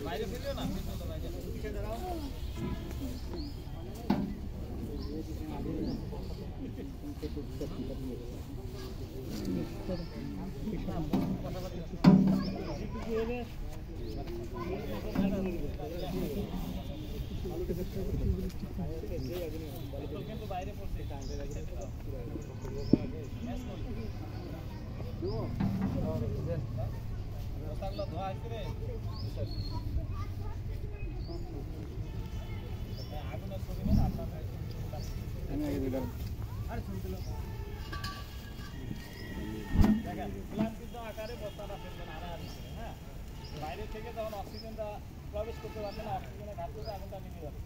বাইরে পড়ছে ধোয়া আসবে আগুনের ছবি না দেখেন প্লান্টিত আকারে বস্তাটা ফেলবেন আড়াআড়ি করে। হ্যাঁ, বাইরে থেকে যখন অক্সিজেনটা প্রবেশ করতে পারবে না, অক্সিজেনের ঘাটতিতে আগুনটা নিভে যাবে।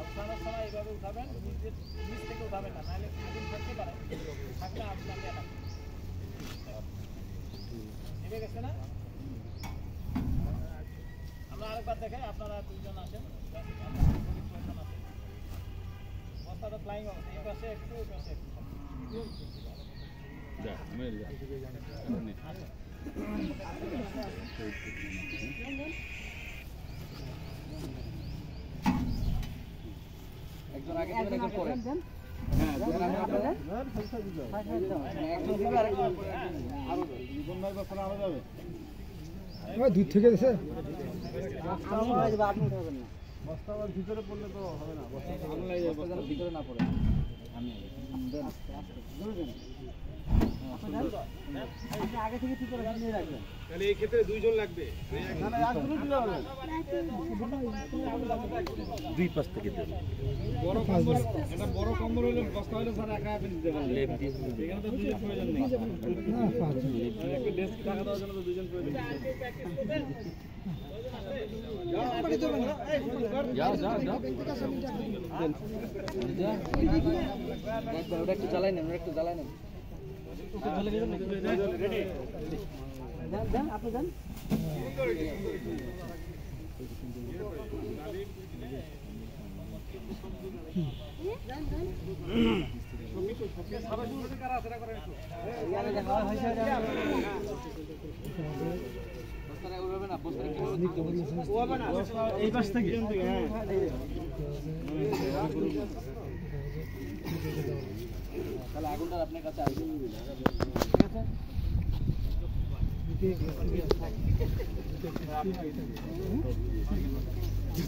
উঠানোর সময় এইভাবে উঠাবেন, নিচ থেকে উঠাবেন না, নাহলে আগুন থাকতে পারে, থাকলে আপনাকে নেমে গেছে না। আমরা আরেকবার দেখাই, আপনারা দুইজন আসেন, বস্তাটা ফ্লাইং অবস্থা, এই পাশে একটু ওই পাশে একটু। একজন আগে একজন পরে। হ্যাঁ, দুজন আগে আপনারা একজন দিবে আর একজন পরে। আরো জীবন ভাই বস্তা আরো যাবে। ওই দূর থেকে এসে বস্তা হয়ে যাবে, আপনি উঠাবেন না। বস্তা ওর ভিতরে পড়লে তো হবে না, বস্তা আগুন লাগে যাবে, বস্তা যেন ভিতরে না পড়ে। আমি দেন আস্তে আস্তে জোরে দেন। আপনি আগে থেকে ঠিক করে নিয়ে রাখবেন, তাহলে এই ক্ষেত্রে দুইজন লাগবে। না না, একজনই দিলে হবে। দুই পাশ থেকে দেন। বড় কম্বল, এটা বড় কম্বল হলে বস্তা হলে স্যার একা আপনি দিতে পারবেন। এখানে তো দুইজন প্রয়োজন নেই। না, একটু ডেস্ক টাকা দেওয়ার জন্য তো দুইজন প্রয়োজন। ওটা একটু জ্বালাই নেন, একটু জ্বালাই নেন। আপনি যান। এই পাশ থেকে তাহলে আগুনটা আপনার কাছে আসবে, ঠিক আছে?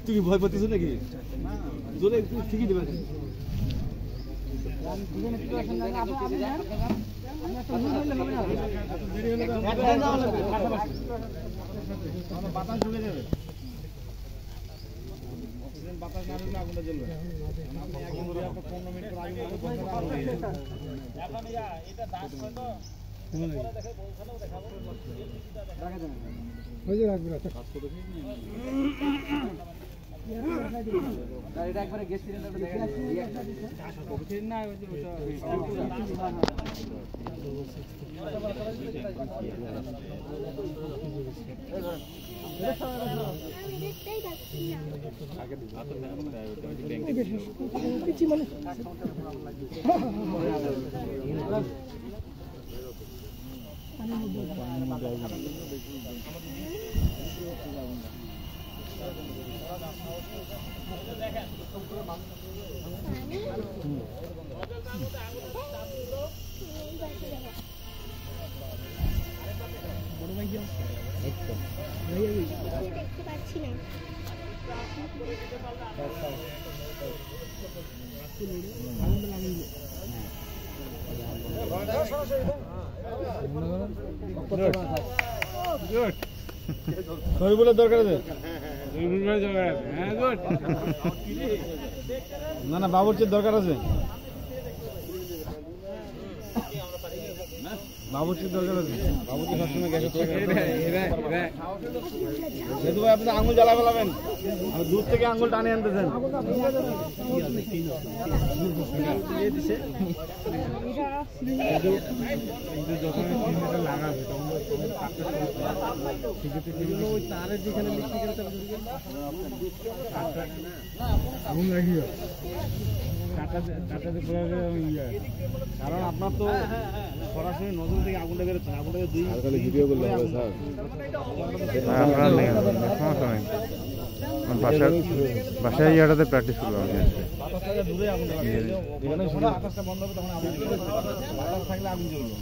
তুই ভয় পাচ্ছিস নাকি? জোরে ঠিকই দেবেন। বাতাস ঢুকে যাবে, বাতাস না ঢুকলে আগুনটা জ্বলবে। আপনি একদম 15 মিনিট পর আগুন এখন এটা দাস হয়তো দেখে বলছানো দেখাবো, দেখা যাবে ওই যে রাখবে একটা কাজ করে দেখি না। এটা একবারে গ্যাস সিলিন্ডারটা দেখে এই একটা দিছে না, ওই যে দেখতে পাচ্ছি না। দরকার আছে না, না বাবুর্চির দরকার আছে, বাবুর্চির দরকার আছে। বাবুর্চি সবসময় গ্যাসের যেহেতু ভাই আপনি আঙুল জ্বালা ফেলাবেন, দূর থেকে আঙুল টানে আনতেছেন। যখন লাগাবে তখন ওই তারের যেখানে আগুন রাখি কাটাতে কারণ আপনার তো সরাসরি নজর থেকে আগুনটা বেরোচ্ছে আগুনটাকে দুই আর খালি ভিডিও করলে হবে স্যার আপনার নেই সমস্যা নেই বাসায় ইয়াটাতে প্র্যাকটিস করবো আমি বাতাসটা দূরে আগুন জ্বালাবে আকাশটা বন্ধ হবে তখন আগুন জ্বলবে বাতাস থাকলে আগুন জ্বলবে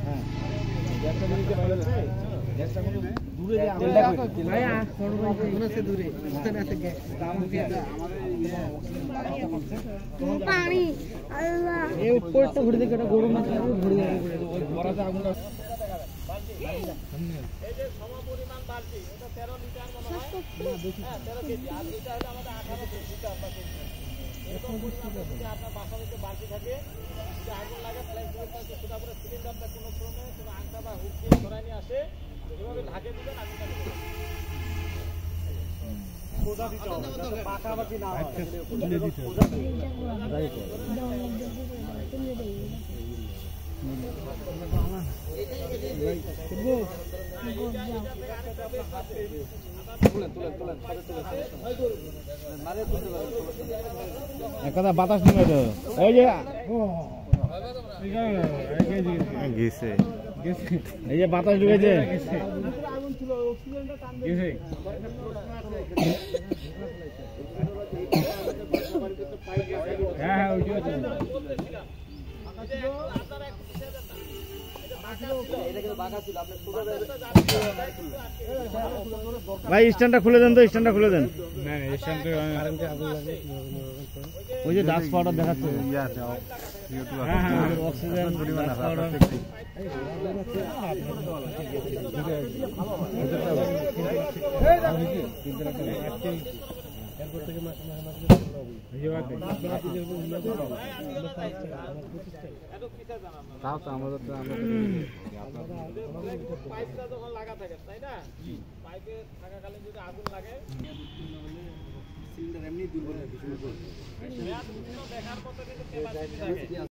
হ্যাঁ গ্যাসটা নিচে বাইরে আছে গ্যাসটা কোনো দূরে যে আগুন ভাই আর কোন আছে দূরে ওখানে আছে গ্যাস দাম দিয়ে আমাদের পানি আল্লাহ এই উপরটা ঘুরে দেখে এটা গরম না ঘুরে যাবে ওই বড়াতে আগুনটা এই যে সমপরিমাণ বালতি এটা 13 লিটার মনে হয় হ্যাঁ 13 কেজি আর এটা হলো আমাদের 18 লিটার বা কেজি এরকম পরিমাণ যদি আপনার বাসাতে বালতি থাকে যদি আগুন লাগে তাহলে সেটা পুরো সিলিন্ডারটা কোনো ক্রমে কোনো আংটা বা হুক দিয়ে ধরায় নিয়ে আসে এভাবে ঢাকে দিবেন আগুনটা নিবে কোদা দিতে হবে যাতে পাকাপাকি না হয় কোদা দিতে হবে রাইট একটা বাতাস নেমে তো এই যে গেছে এই যে বাতাস ঢুকেছে হ্যাঁ হ্যাঁ ভাই স্ট্যান্ডটা খুলে দেন তো স্ট্যান্ডটা খুলে দেন ওই যে ডাস্ট পাউডার দেখাচ্ছে অক্সিজেন তাও তো আমাদের পাইপটা যখন লাগা থাকে তাই না পাইপে থাকাকালীন যদি আগুন লাগে সিলিন্ডার এমনি দুর্বল হয় দেখার মতো কিন্তু